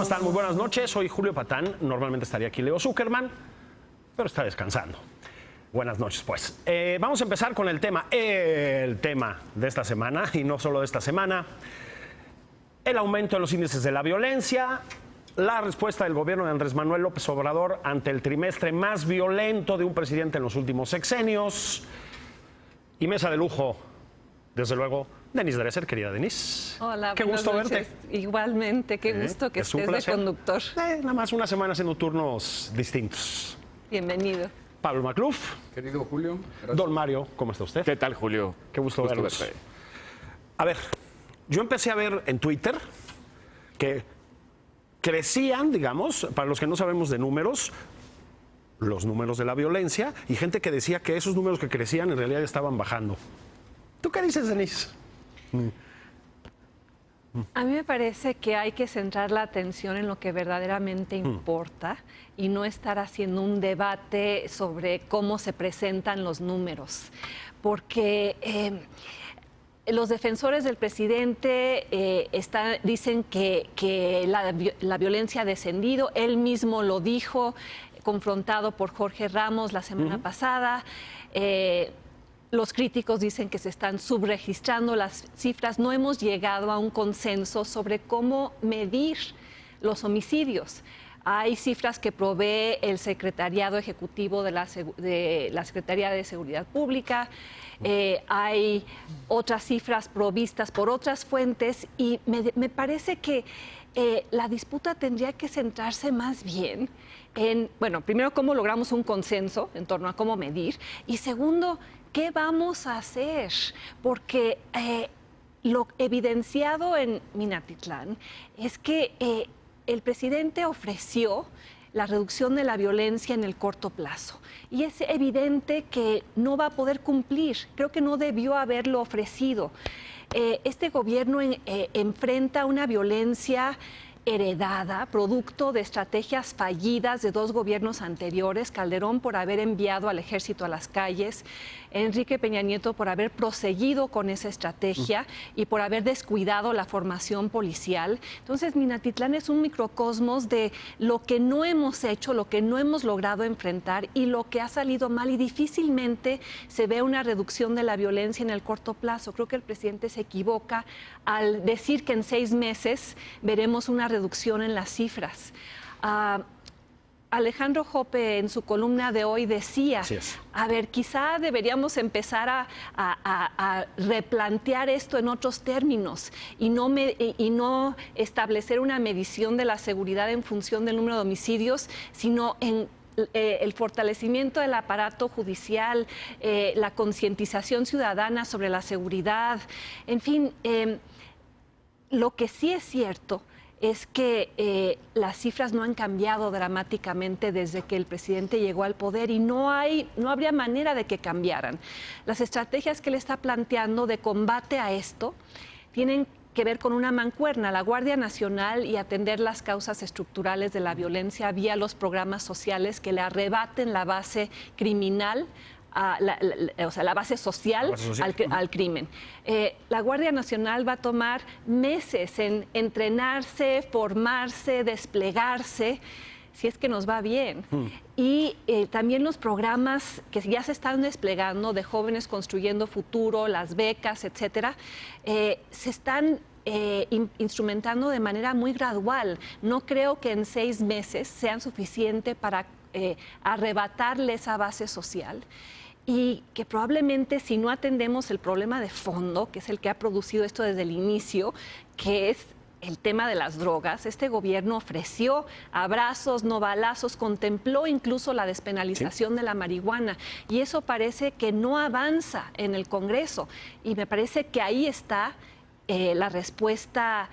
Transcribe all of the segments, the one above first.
¿Cómo están? Muy buenas noches. Soy Julio Patán. Normalmente estaría aquí Leo Zuckerman, pero está descansando. Buenas noches, pues. Vamos a empezar con el tema de esta semana, y no solo de esta semana. El aumento de los índices de la violencia, la respuesta del gobierno de Andrés Manuel López Obrador ante el trimestre más violento de un presidente en los últimos sexenios. Y mesa de lujo, desde luego, Denise Dresser, querida Denise. Hola, qué gusto verte. Igualmente, qué gusto que estés de conductor. Nada más una semana haciendo turnos distintos. Bienvenido. Pablo Macluf. Querido Julio. Gracias. Don Mario, ¿cómo está usted? ¿Qué tal, Julio? Qué gusto verlos. verte. A ver, yo empecé a ver en Twitter que crecían, digamos, para los que no sabemos de números, los números de la violencia, y gente que decía que esos números que crecían en realidad estaban bajando. ¿Tú qué dices, Denise? A mí me parece que hay que centrar la atención en lo que verdaderamente importa y no estar haciendo un debate sobre cómo se presentan los números, porque los defensores del presidente dicen que la violencia ha descendido. Él mismo lo dijo, confrontado por Jorge Ramos la semana pasada. Los críticos dicen que se están subregistrando las cifras. No hemos llegado a un consenso sobre cómo medir los homicidios. Hay cifras que provee el Secretariado Ejecutivo de la Secretaría de Seguridad Pública. Hay otras cifras provistas por otras fuentes y me parece que la disputa tendría que centrarse más bien en, bueno, primero, cómo logramos un consenso en torno a cómo medir, y segundo, ¿qué vamos a hacer? Porque lo evidenciado en Minatitlán es que el presidente ofreció la reducción de la violencia en el corto plazo. Y es evidente que no va a poder cumplir. Creo que no debió haberlo ofrecido. Este gobierno enfrenta una violencia heredada, producto de estrategias fallidas de dos gobiernos anteriores: Calderón por haber enviado al ejército a las calles, Enrique Peña Nieto por haber proseguido con esa estrategia y por haber descuidado la formación policial. Entonces, Minatitlán es un microcosmos de lo que no hemos hecho, lo que no hemos logrado enfrentar y lo que ha salido mal, y difícilmente se ve una reducción de la violencia en el corto plazo. Creo que el presidente se equivoca al decir que en 6 meses veremos una reducción en las cifras. Alejandro Jope en su columna de hoy decía, a ver, quizá deberíamos empezar a replantear esto en otros términos y no establecer una medición de la seguridad en función del número de homicidios, sino en el fortalecimiento del aparato judicial, la concientización ciudadana sobre la seguridad. En fin, lo que sí es cierto es que las cifras no han cambiado dramáticamente desde que el presidente llegó al poder, y no habría manera de que cambiaran. Las estrategias que él está planteando de combate a esto tienen que ver con una mancuerna: la Guardia Nacional y atender las causas estructurales de la violencia vía los programas sociales que le arrebaten la base criminal, la base social, al crimen. La Guardia Nacional va a tomar meses en entrenarse, formarse, desplegarse, si es que nos va bien. Y también los programas que ya se están desplegando de Jóvenes Construyendo Futuro, las becas, etcétera, se están instrumentando de manera muy gradual. No creo que en 6 meses sean suficiente para arrebatarle esa base social, y que probablemente, si no atendemos el problema de fondo, que es el que ha producido esto desde el inicio, que es el tema de las drogas, este gobierno ofreció abrazos, no balazos, contempló incluso la despenalización de la marihuana, y eso parece que no avanza en el Congreso, y me parece que ahí está la respuesta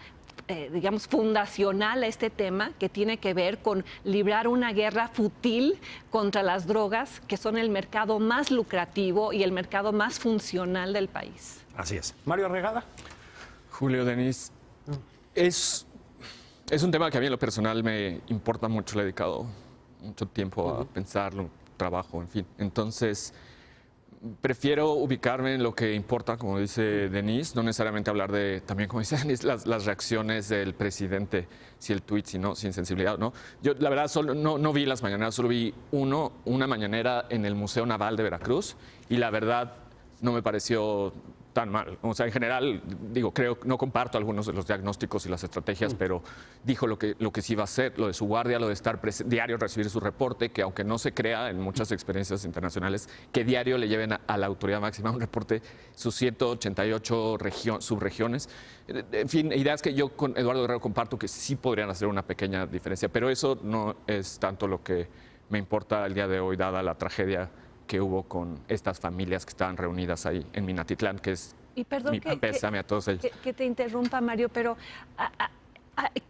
digamos, fundacional a este tema, que tiene que ver con librar una guerra fútil contra las drogas, que son el mercado más lucrativo y el mercado más funcional del país. Así es. Mario Arregada. Julio, Denise, es un tema que a mí en lo personal me importa mucho. Le he dedicado mucho tiempo a pensarlo, trabajo, en fin. Entonces, Prefiero ubicarme en lo que importa, como dice Denise, no necesariamente hablar de, también como dice Denise, las reacciones del presidente, si el tuit, si no, sin sensibilidad, ¿no? Yo, la verdad, solo, no vi las mañaneras, solo vi una mañanera en el Museo Naval de Veracruz y la verdad no me pareció tan mal. O sea, en general, digo, no comparto algunos de los diagnósticos y las estrategias, pero dijo lo que sí iba a hacer, lo de su guardia, lo de estar diario, recibir su reporte, que aunque no se crea en muchas experiencias internacionales, que diario le lleven a la autoridad máxima un reporte, sus 188 subregiones. En fin, ideas que yo con Eduardo Guerrero comparto que sí podrían hacer una pequeña diferencia, pero eso no es tanto lo que me importa el día de hoy, dada la tragedia que hubo con estas familias que estaban reunidas ahí en Minatitlán, que es mi pésame a todos ellos. Que te interrumpa, Mario, pero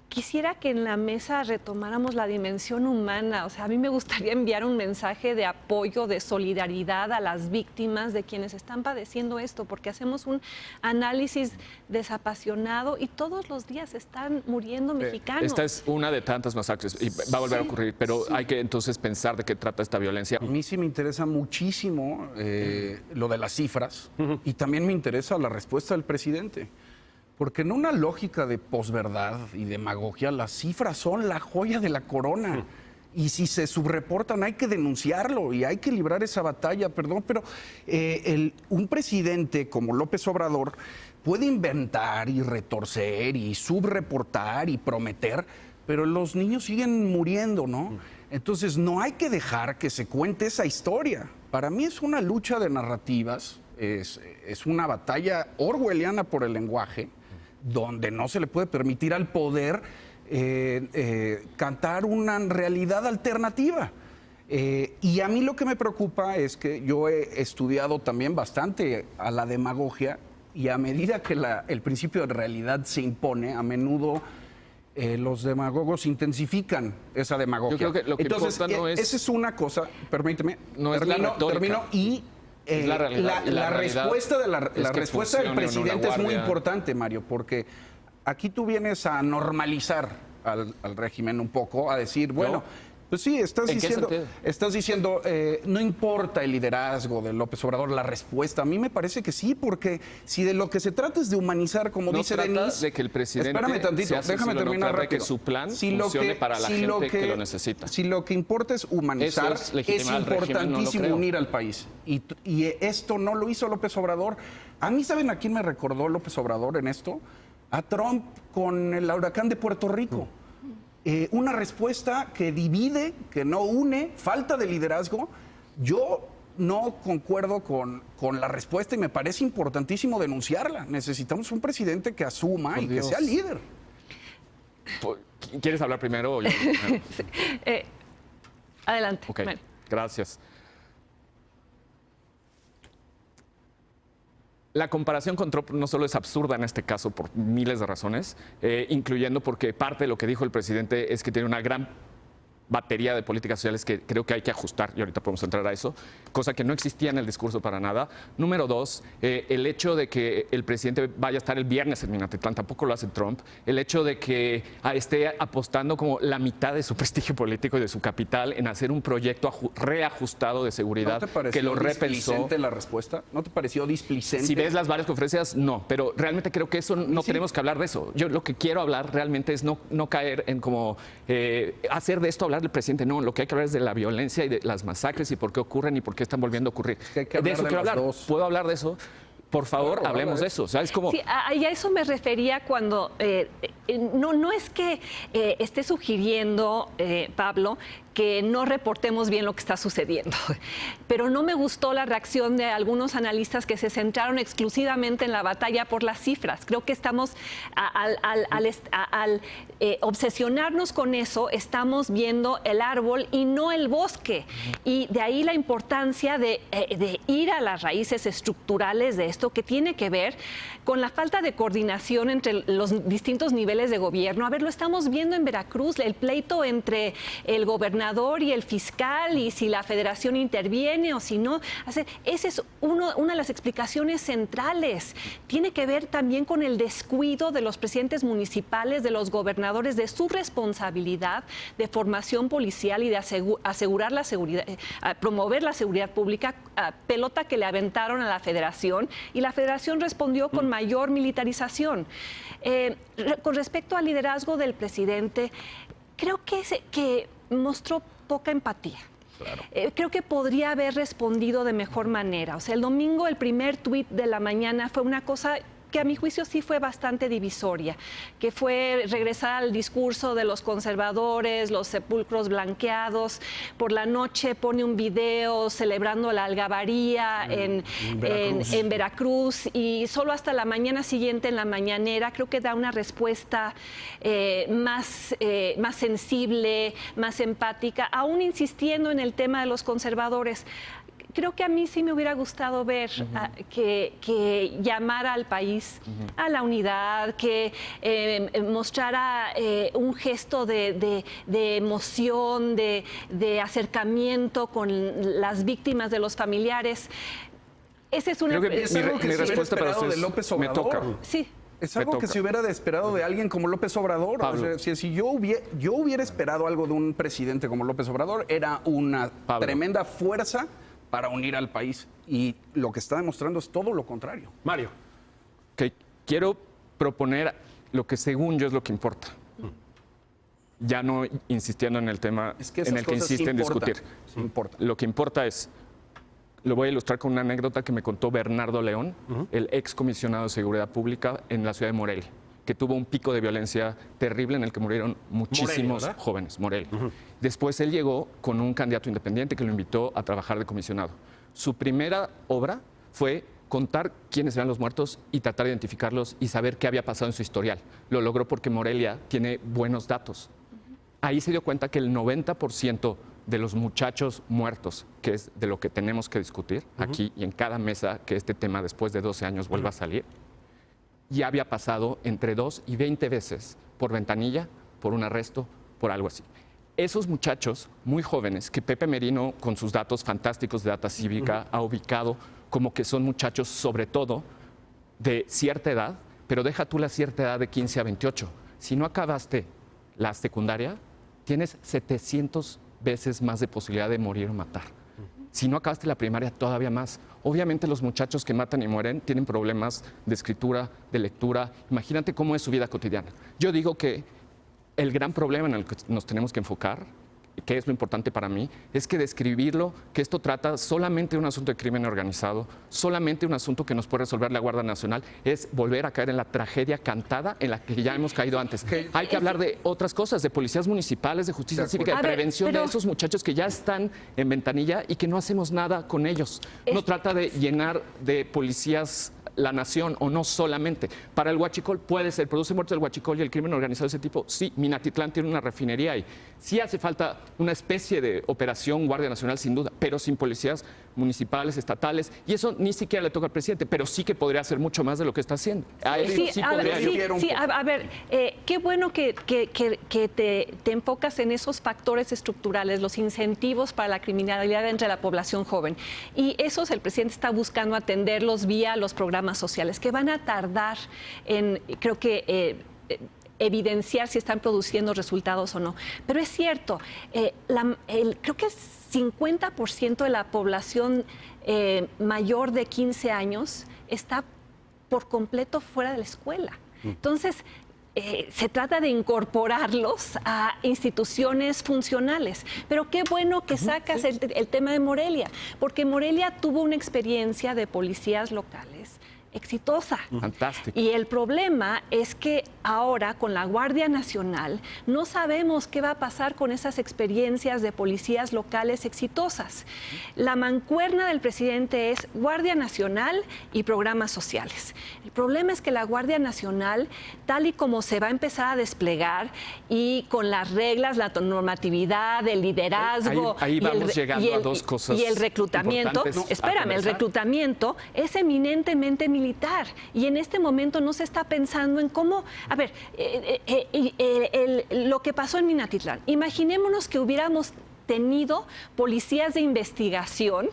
quisiera que en la mesa retomáramos la dimensión humana. O sea, a mí me gustaría enviar un mensaje de apoyo, de solidaridad a las víctimas de quienes están padeciendo esto, porque hacemos un análisis desapasionado y todos los días están muriendo mexicanos. Esta es una de tantas masacres y va a volver a ocurrir, pero hay que entonces pensar de qué trata esta violencia. A mí sí me interesa muchísimo lo de las cifras y también me interesa la respuesta del presidente. Porque en una lógica de posverdad y demagogia, las cifras son la joya de la corona. Y si se subreportan hay que denunciarlo y hay que librar esa batalla, perdón, pero un presidente como López Obrador puede inventar y retorcer y subreportar y prometer, pero los niños siguen muriendo, ¿no? Entonces no hay que dejar que se cuente esa historia. Para mí es una lucha de narrativas, es una batalla orwelliana por el lenguaje, donde no se le puede permitir al poder cantar una realidad alternativa. Y a mí lo que me preocupa es que yo he estudiado también bastante a la demagogia y a medida que el principio de realidad se impone, a menudo los demagogos intensifican esa demagogia. Yo creo que lo que Entonces, importa no es... esa es una cosa, permíteme, no termino y... la realidad, la respuesta del presidente es muy guardia. importante, Mario, porque aquí tú vienes a normalizar al régimen un poco, a decir, bueno, pues sí, estás diciendo, no importa el liderazgo de López Obrador, la respuesta. A mí me parece que sí, porque si de lo que se trata es de humanizar, como dice Denise... de que el presidente espérame tantito, déjame terminar rápido. Que su plan funcione para la gente que lo necesita. Si lo que importa es humanizar, es importantísimo unir al país. Y esto no lo hizo López Obrador. A mí, ¿saben a quién me recordó López Obrador en esto? A Trump con el huracán de Puerto Rico. Una respuesta que divide, que no une, falta de liderazgo. Yo no concuerdo con la respuesta y me parece importantísimo denunciarla. Necesitamos un presidente que asuma y que sea líder. ¿Quieres hablar primero o yo? Adelante. Ok, gracias. La comparación con Trump no solo es absurda en este caso por miles de razones, incluyendo porque parte de lo que dijo el presidente es que tiene una gran batería de políticas sociales que creo que hay que ajustar, y ahorita podemos entrar a eso, cosa que no existía en el discurso para nada. Número dos, el hecho de que el presidente vaya a estar el viernes en Minatitlán, tampoco lo hace Trump. El hecho de que esté apostando como la mitad de su prestigio político y de su capital en hacer un proyecto reajustado de seguridad que lo repensó. ¿No te pareció displicente la respuesta? ¿No te pareció displicente? Si ves las varias conferencias, no, pero realmente creo que eso no tenemos que hablar de eso. Yo lo que quiero hablar realmente es no caer en como hacer de esto hablar del presidente. No, lo que hay que hablar es de la violencia y de las masacres y por qué ocurren y por qué están volviendo a ocurrir. De eso quiero hablar. ¿Puedo hablar de eso? Por favor, hablemos de eso. ¿Sabes cómo? Sí, a eso me refería cuando no es que esté sugiriendo, Pablo, que no reportemos bien lo que está sucediendo. Pero no me gustó la reacción de algunos analistas que se centraron exclusivamente en la batalla por las cifras. Creo que estamos, al obsesionarnos con eso, estamos viendo el árbol y no el bosque. Y de ahí la importancia de ir a las raíces estructurales de esto, que tiene que ver con la falta de coordinación entre los distintos niveles de gobierno. A ver, lo estamos viendo en Veracruz, el pleito entre el gobernador gobernador y el fiscal y si la federación interviene o si no. Esa es una de las explicaciones centrales. Tiene que ver también con el descuido de los presidentes municipales, de los gobernadores, de su responsabilidad de formación policial y de asegurar la seguridad, promover la seguridad pública, pelota que le aventaron a la federación y la federación respondió con mayor militarización. Con respecto al liderazgo del presidente, creo que mostró poca empatía. Claro. Creo que podría haber respondido de mejor manera. O sea, el domingo el primer tuit de la mañana fue una cosa que a mi juicio sí fue bastante divisoria, que fue regresar al discurso de los conservadores, los sepulcros blanqueados. Por la noche pone un video celebrando la algabaría en Veracruz y solo hasta la mañana siguiente en la mañanera creo que da una respuesta más sensible, más empática, aún insistiendo en el tema de los conservadores. Creo que a mí sí me hubiera gustado ver que llamara al país a la unidad, que mostrara un gesto de emoción, de acercamiento con las víctimas de los familiares. Ese es una... Creo que es algo que mi respuesta para ustedes de López Obrador. Me toca. Sí. Es algo que se hubiera esperado de alguien como López Obrador. O sea, si yo hubiera esperado algo de un presidente como López Obrador, era una tremenda fuerza para unir al país. Y lo que está demostrando es todo lo contrario. Mario. Okay. Quiero proponer lo que según yo es lo que importa. Ya no insistiendo en el tema en el que insisten en discutir. Lo que importa es, lo voy a ilustrar con una anécdota que me contó Bernardo León, el ex comisionado de Seguridad Pública en la ciudad de Morelia, que tuvo un pico de violencia terrible en el que murieron muchísimos jóvenes. Morelia. Después él llegó con un candidato independiente que lo invitó a trabajar de comisionado. Su primera obra fue contar quiénes eran los muertos y tratar de identificarlos y saber qué había pasado en su historial. Lo logró porque Morelia tiene buenos datos. Ahí se dio cuenta que el 90% de los muchachos muertos, que es de lo que tenemos que discutir aquí y en cada mesa que este tema después de 12 años vuelva a salir, ya había pasado entre 2 y 20 veces por ventanilla, por un arresto, por algo así. Esos muchachos muy jóvenes que Pepe Merino, con sus datos fantásticos de Data Cívica, ha ubicado como que son muchachos sobre todo de cierta edad, pero deja tú la cierta edad de 15 a 28. Si no acabaste la secundaria, tienes 700 veces más de posibilidad de morir o matar. Si no acabaste la primaria, todavía más. Obviamente los muchachos que matan y mueren tienen problemas de escritura, de lectura. Imagínate cómo es su vida cotidiana. Yo digo que el gran problema en el que nos tenemos que enfocar, que es lo importante para mí, es que describirlo, que esto trata solamente de un asunto de crimen organizado, solamente un asunto que nos puede resolver la Guardia Nacional, es volver a caer en la tragedia cantada en la que ya hemos caído antes. Hay que hablar de otras cosas, de policías municipales, de justicia cívica, de prevención de esos muchachos que ya están en ventanilla y que no hacemos nada con ellos. No trata de llenar de policías la nación o no solamente. Para el huachicol puede ser, produce muertos del huachicol y el crimen organizado de ese tipo. Sí, Minatitlán tiene una refinería y sí hace falta una especie de operación Guardia Nacional sin duda, pero sin policías municipales, estatales, y eso ni siquiera le toca al presidente, pero sí que podría hacer mucho más de lo que está haciendo. A ver, qué bueno que te enfocas en esos factores estructurales, los incentivos para la criminalidad entre la población joven. Y esos el presidente está buscando atenderlos vía los programas sociales, que van a tardar en, creo que, evidenciar si están produciendo resultados o no. Pero es cierto, creo que 50% de la población mayor de 15 años está por completo fuera de la escuela. Entonces, se trata de incorporarlos a instituciones funcionales. Pero qué bueno que sacas el tema de Morelia, porque Morelia tuvo una experiencia de policías locales exitosa. Fantástico. Y el problema es que ahora con la Guardia Nacional no sabemos qué va a pasar con esas experiencias de policías locales exitosas. La mancuerna del presidente es Guardia Nacional y programas sociales. El problema es que la Guardia Nacional, tal y como se va a empezar a desplegar y con las reglas, la normatividad, el liderazgo ahí vamos llegando a dos cosas y el reclutamiento, espérame, el reclutamiento es eminentemente militar y en este momento no se está pensando en cómo, a ver, lo que pasó en Minatitlán. Imaginémonos que hubiéramos tenido policías de investigación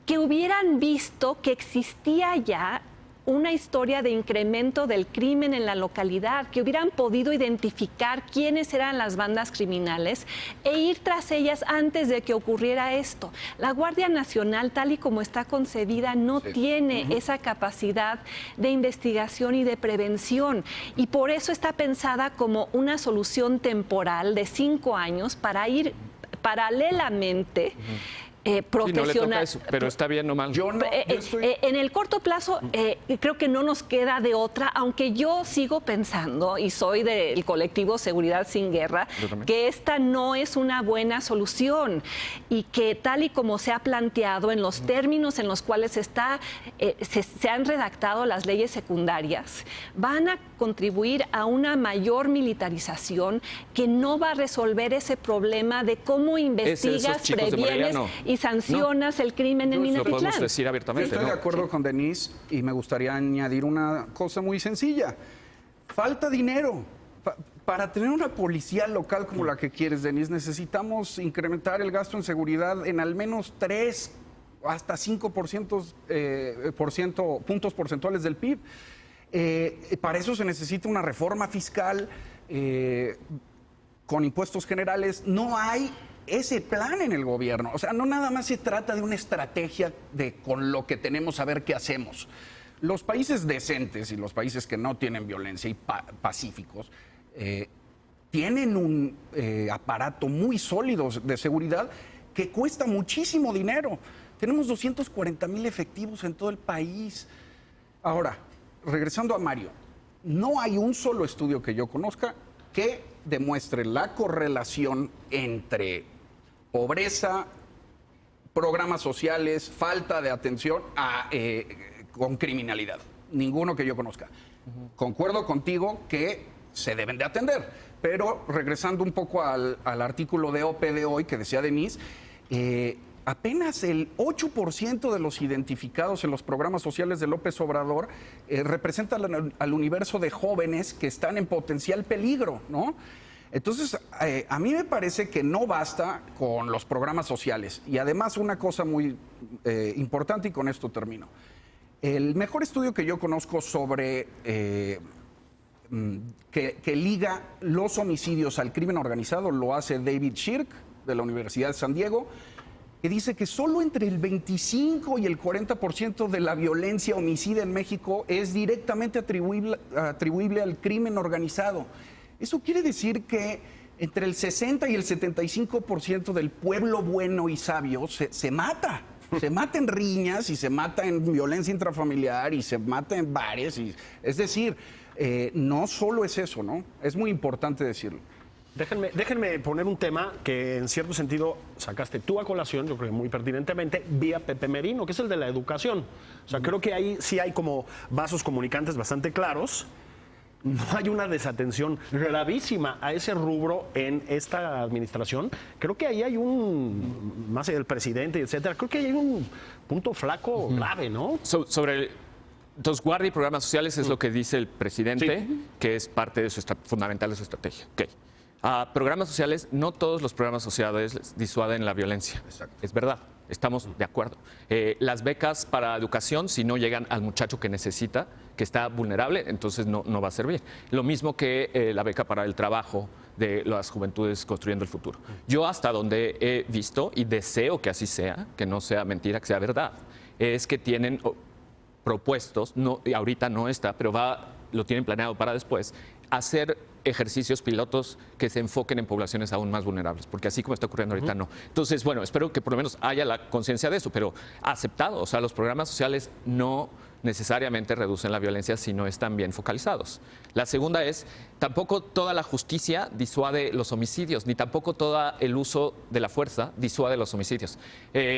que hubieran visto que existía ya una historia de incremento del crimen en la localidad, que hubieran podido identificar quiénes eran las bandas criminales e ir tras ellas antes de que ocurriera esto. La Guardia Nacional, tal y como está concebida, no tiene esa capacidad de investigación y de prevención, y por eso está pensada como una solución temporal de 5 años para ir paralelamente profesional. Sí, no le toca eso, pero está bien o mal. En el corto plazo creo que no nos queda de otra, aunque yo sigo pensando, y soy del colectivo Seguridad Sin Guerra, que esta no es una buena solución y que tal y como se ha planteado en los términos en los cuales se han redactado las leyes secundarias, van a contribuir a una mayor militarización que no va a resolver ese problema de cómo investigas, previenes y sancionas el crimen en Minatitlán. Lo podemos decir abiertamente. Yo estoy de acuerdo con Denise y me gustaría añadir una cosa muy sencilla. Falta dinero. Para tener una policía local como la que quieres, Denise, necesitamos incrementar el gasto en seguridad en al menos 3 hasta 5% puntos porcentuales del PIB. Para eso se necesita una reforma fiscal con impuestos generales. No hay ese plan en el gobierno. O sea, no nada más se trata de una estrategia de con lo que tenemos a ver qué hacemos. Los países decentes y los países que no tienen violencia y pacíficos tienen un aparato muy sólido de seguridad que cuesta muchísimo dinero. Tenemos 240,000 efectivos en todo el país. Ahora, regresando a Mario, no hay un solo estudio que yo conozca que demuestre la correlación entre pobreza, programas sociales, falta de atención con criminalidad. Ninguno que yo conozca. Concuerdo contigo que se deben de atender, pero regresando un poco al artículo de OPE de hoy que decía Denise, apenas el 8% de los identificados en los programas sociales de López Obrador representan al universo de jóvenes que están en potencial peligro, ¿no? Entonces, a mí me parece que no basta con los programas sociales. Y además, una cosa muy importante, y con esto termino. El mejor estudio que yo conozco sobre que liga los homicidios al crimen organizado lo hace David Shirk, de la Universidad de San Diego, que dice que solo entre el 25 y el 40% de la violencia homicida en México es directamente atribuible al crimen organizado. Eso quiere decir que entre el 60 y el 75% del pueblo bueno y sabio se mata. Se mata en riñas y se mata en violencia intrafamiliar y se mata en bares. Es decir, no solo es eso, ¿no? Es muy importante decirlo. Déjenme poner un tema que en cierto sentido sacaste tú a colación, yo creo que muy pertinentemente, vía Pepe Merino, que es el de la educación. O sea, creo que ahí sí hay como vasos comunicantes bastante claros. No hay una desatención gravísima a ese rubro en esta administración. Creo que ahí hay más allá del presidente, etcétera, creo que hay un punto flaco grave, ¿no? Entonces, guardia y programas sociales es lo que dice el presidente, que es parte de fundamental de su estrategia. Okay. Programas sociales, no todos los programas sociales disuaden la violencia. Exacto. Es verdad, estamos de acuerdo. Las becas para educación, si no llegan al muchacho que necesita, que está vulnerable, entonces no va a servir. Lo mismo que la beca para el trabajo de las juventudes construyendo el futuro. Yo hasta donde he visto, y deseo que así sea, que no sea mentira, que sea verdad, es que tienen propuestos, y ahorita no está, pero lo tienen planeado para después, hacer ejercicios pilotos que se enfoquen en poblaciones aún más vulnerables, porque así como está ocurriendo ahorita no. Entonces, bueno, espero que por lo menos haya la conciencia de eso, pero aceptado, o sea, los programas sociales no necesariamente reducen la violencia si no están bien focalizados. La segunda es, tampoco toda la justicia disuade los homicidios, ni tampoco todo el uso de la fuerza disuade los homicidios.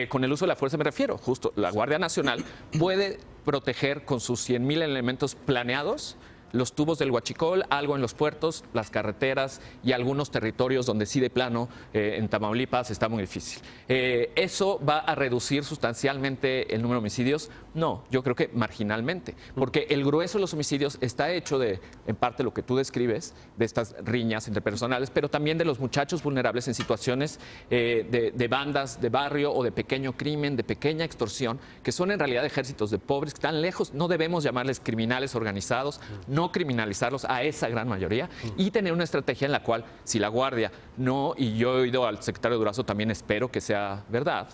Con el uso de la fuerza me refiero, justo, la Guardia Nacional puede proteger con sus 100,000 elementos planeados los tubos del Huachicol, algo en los puertos, las carreteras y algunos territorios donde sí de plano, en Tamaulipas, está muy difícil. Eso va a reducir sustancialmente el número de homicidios No, yo creo que marginalmente, porque el grueso de los homicidios está hecho de, en parte, lo que tú describes, de estas riñas interpersonales, pero también de los muchachos vulnerables en situaciones de bandas de barrio o de pequeño crimen, de pequeña extorsión, que son en realidad ejércitos de pobres que están lejos. No debemos llamarles criminales organizados, no criminalizarlos a esa gran mayoría y tener una estrategia en la cual, si la Guardia no, y yo he oído al secretario Durazo, también espero que sea verdad,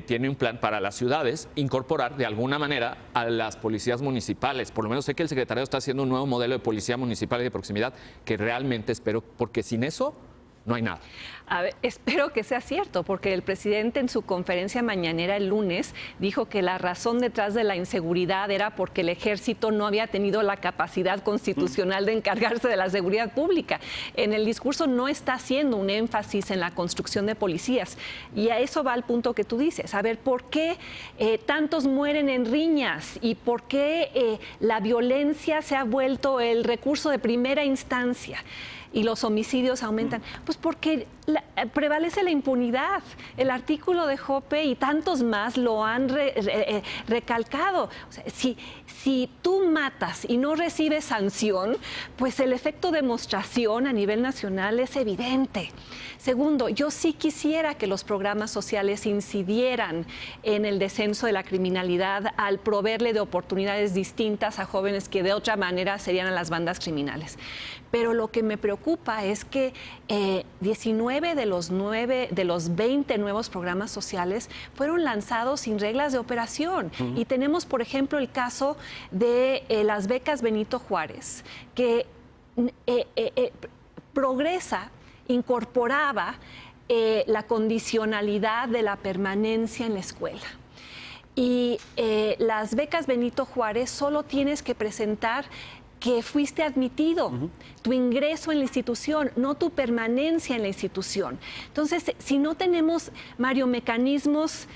tiene un plan para las ciudades, incorporar de alguna manera a las policías municipales. Por lo menos sé que el secretario está haciendo un nuevo modelo de policía municipal y de proximidad que realmente espero, porque sin eso no hay nada. A ver, espero que sea cierto, porque el presidente en su conferencia mañanera el lunes dijo que la razón detrás de la inseguridad era porque el ejército no había tenido la capacidad constitucional de encargarse de la seguridad pública. En el discurso no está haciendo un énfasis en la construcción de policías. Y a eso va el punto que tú dices. A ver, ¿por qué tantos mueren en riñas? ¿Y por qué la violencia se ha vuelto el recurso de primera instancia? Y los homicidios aumentan, pues porque prevalece la impunidad. El artículo de Jope y tantos más lo han recalcado. O sea, si tú matas y no recibes sanción, pues el efecto de demostración a nivel nacional es evidente. Segundo, yo sí quisiera que los programas sociales incidieran en el descenso de la criminalidad al proveerle de oportunidades distintas a jóvenes que de otra manera serían a las bandas criminales. Pero lo que me preocupa es que 19 de los 20 nuevos programas sociales fueron lanzados sin reglas de operación. Y tenemos, por ejemplo, el caso de las becas Benito Juárez, que Progresa incorporaba la condicionalidad de la permanencia en la escuela. Y las becas Benito Juárez solo tienes que presentar que fuiste admitido, tu ingreso en la institución, no tu permanencia en la institución. Entonces, si no tenemos, Mario, mecanismos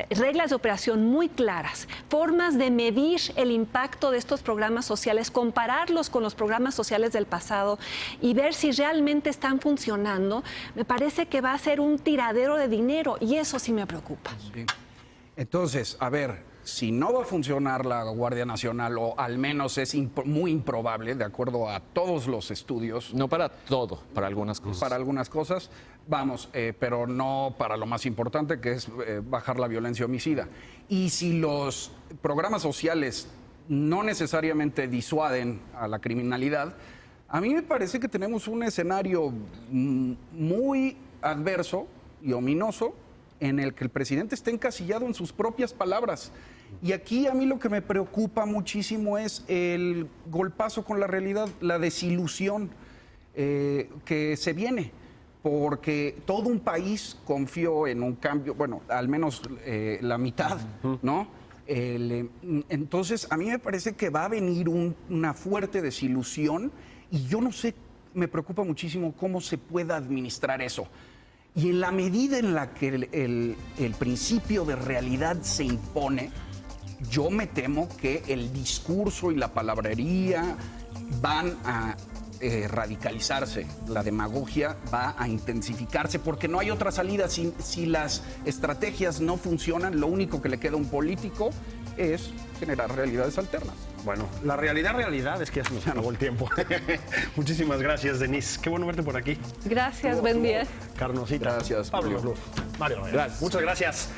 reglas de operación muy claras, formas de medir el impacto de estos programas sociales, compararlos con los programas sociales del pasado y ver si realmente están funcionando, me parece que va a ser un tiradero de dinero y eso sí me preocupa. Sí. Entonces, a ver, si no va a funcionar la Guardia Nacional, o al menos es muy improbable, de acuerdo a todos los estudios. No para todo, para algunas cosas. Para algunas cosas, vamos, pero no para lo más importante, que es bajar la violencia homicida. Y si los programas sociales no necesariamente disuaden a la criminalidad, a mí me parece que tenemos un escenario muy adverso y ominoso en el que el presidente está encasillado en sus propias palabras. Y aquí a mí lo que me preocupa muchísimo es el golpazo con la realidad, la desilusión que se viene, porque todo un país confió en un cambio, bueno, al menos la mitad, ¿no? Entonces, a mí me parece que va a venir una fuerte desilusión y yo no sé, me preocupa muchísimo cómo se pueda administrar eso. Y en la medida en la que el principio de realidad se impone, yo me temo que el discurso y la palabrería van a radicalizarse, la demagogia va a intensificarse, porque no hay otra salida. Si las estrategias no funcionan, lo único que le queda a un político es generar realidades alternas. Bueno, la realidad es que ya se nos acabó el tiempo. Muchísimas gracias, Denise. Qué bueno verte por aquí. Gracias, buen día. Carnosita. Gracias, Pablo. Pablo. Mario, Gracias. muchas gracias.